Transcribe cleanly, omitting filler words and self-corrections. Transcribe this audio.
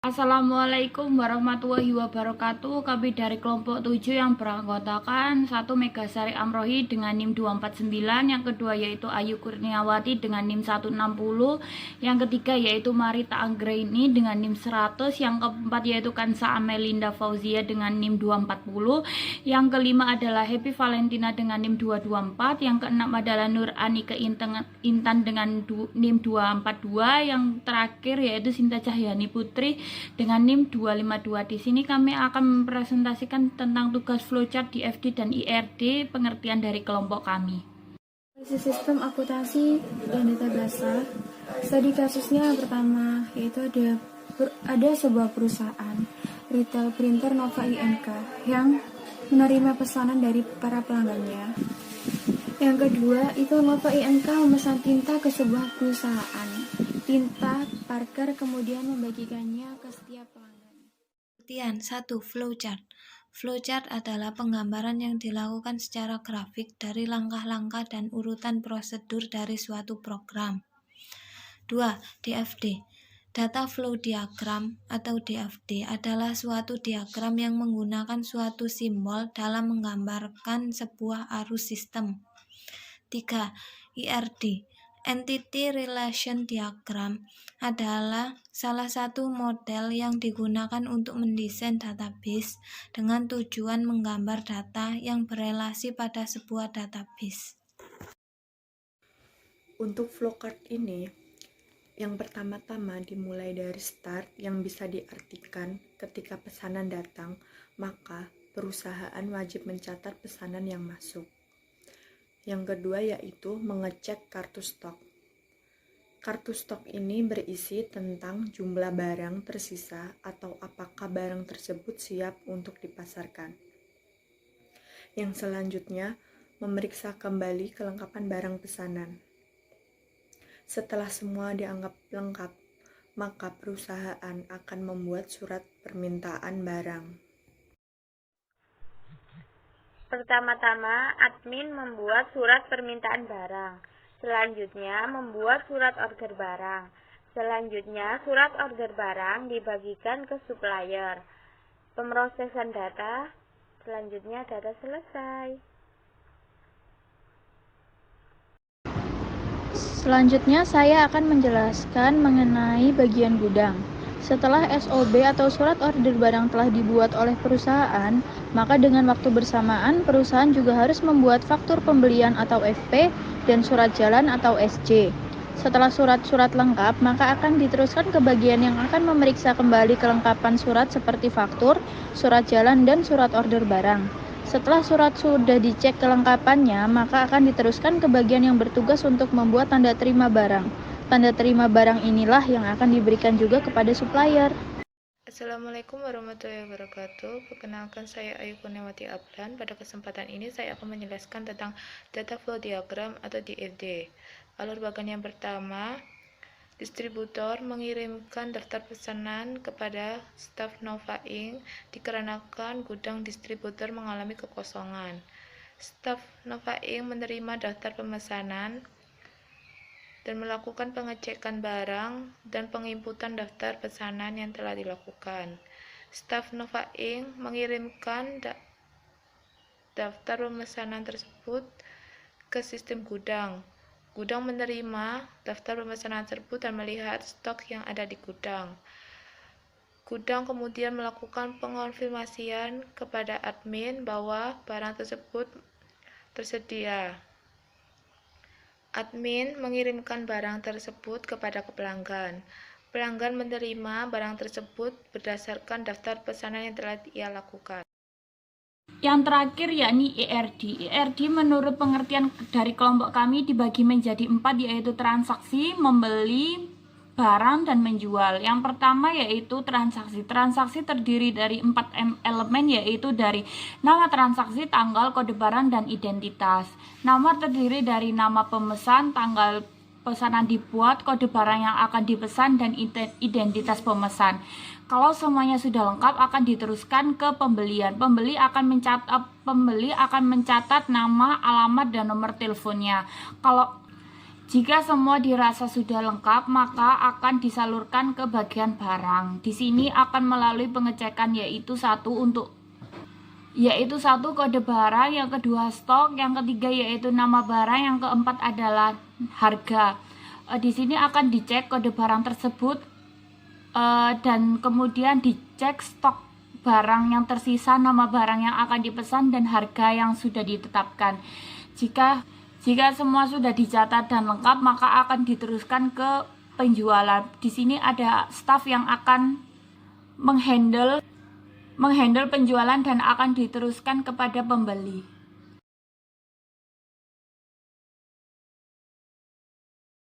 Assalamualaikum warahmatullahi wabarakatuh. Kami dari kelompok 7 yang beranggotakan 1 Megasari Amrohi dengan NIM 249, yang kedua yaitu Ayu Kurniawati dengan NIM 160, yang ketiga yaitu Marita Anggraini dengan NIM 100, yang keempat yaitu Kansa Amelinda Fauzia dengan NIM 240, yang kelima adalah Happy Valentina dengan NIM 224, yang keenam adalah Nur Anika Intan dengan NIM 242, yang terakhir yaitu Sinta Cahyani Putri dengan NIM 252. Di sini kami akan mempresentasikan tentang tugas flowchart di FD dan IRD, pengertian dari kelompok kami. Sistem akuntansi dan data basa. Studi kasusnya yang pertama yaitu ada sebuah perusahaan retail printer Nova INK yang menerima pesanan dari para pelanggannya. Yang kedua itu Nova INK memesan tinta ke sebuah perusahaan tinta Parker, kemudian membagikannya ke setiap pelanggan. Pengertian 1. Flowchart. Flowchart adalah penggambaran yang dilakukan secara grafik dari langkah-langkah dan urutan prosedur dari suatu program. 2. DFD. Data Flow Diagram atau DFD adalah suatu diagram yang menggunakan suatu simbol dalam menggambarkan sebuah arus sistem. 3. IRD. Entity Relation Diagram adalah salah satu model yang digunakan untuk mendesain database dengan tujuan menggambar data yang berelasi pada sebuah database. Untuk flowchart ini, yang pertama-tama dimulai dari start yang bisa diartikan ketika pesanan datang, maka perusahaan wajib mencatat pesanan yang masuk. Yang kedua yaitu mengecek kartu stok. Kartu stok ini berisi tentang jumlah barang tersisa atau apakah barang tersebut siap untuk dipasarkan. Yang selanjutnya, memeriksa kembali kelengkapan barang pesanan. Setelah semua dianggap lengkap, maka perusahaan akan membuat surat permintaan barang. Pertama-tama, admin membuat surat permintaan barang. Selanjutnya, membuat surat order barang. Selanjutnya, surat order barang dibagikan ke supplier. Pemrosesan data. Selanjutnya, data selesai. Selanjutnya, saya akan menjelaskan mengenai bagian gudang. Setelah SOB atau surat order barang telah dibuat oleh perusahaan, maka dengan waktu bersamaan perusahaan juga harus membuat faktur pembelian atau FP dan surat jalan atau SJ. Setelah surat-surat lengkap, maka akan diteruskan ke bagian yang akan memeriksa kembali kelengkapan surat seperti faktur, surat jalan, dan surat order barang. Setelah surat sudah dicek kelengkapannya, maka akan diteruskan ke bagian yang bertugas untuk membuat tanda terima barang. Tanda terima barang inilah yang akan diberikan juga kepada supplier. Assalamualaikum warahmatullahi wabarakatuh. Perkenalkan, saya Ayu Kurniawati Ablan. Pada kesempatan ini saya akan menjelaskan tentang data flow diagram atau DFD. Alur bagian yang pertama, distributor mengirimkan daftar pesanan kepada staf Nova Inc. dikarenakan gudang distributor mengalami kekosongan. Staf Nova Inc. menerima daftar pemesanan dan melakukan pengecekan barang dan penginputan daftar pesanan yang telah dilakukan. Staf Nova Inc. mengirimkan daftar pemesanan tersebut ke sistem gudang. Gudang menerima daftar pemesanan tersebut dan melihat stok yang ada di gudang. Gudang kemudian melakukan pengonfirmasian kepada admin bahwa barang tersebut tersedia. Admin mengirimkan barang tersebut kepada pelanggan. Pelanggan menerima barang tersebut berdasarkan daftar pesanan yang telah ia lakukan. Yang terakhir yakni IRD. IRD menurut pengertian dari kelompok kami dibagi menjadi 4, yaitu transaksi, membeli, barang, dan menjual. Yang pertama yaitu transaksi. Transaksi terdiri dari 4 elemen, yaitu dari nama transaksi, tanggal, kode barang, dan identitas. Nomor terdiri dari nama pemesan, tanggal pesanan dibuat, kode barang yang akan dipesan, dan identitas pemesan. Kalau semuanya sudah lengkap, akan diteruskan ke pembelian. Pembeli akan mencatat nama, alamat, dan nomor teleponnya. Jika semua dirasa sudah lengkap, maka akan disalurkan ke bagian barang. Di sini akan melalui pengecekan yaitu satu kode barang, yang kedua stok, yang ketiga yaitu nama barang, yang keempat adalah harga. Di sini akan dicek kode barang tersebut dan kemudian dicek stok barang yang tersisa, nama barang yang akan dipesan, dan harga yang sudah ditetapkan. Jika semua sudah dicatat dan lengkap, maka akan diteruskan ke penjualan. Di sini ada staf yang akan menghandle penjualan dan akan diteruskan kepada pembeli.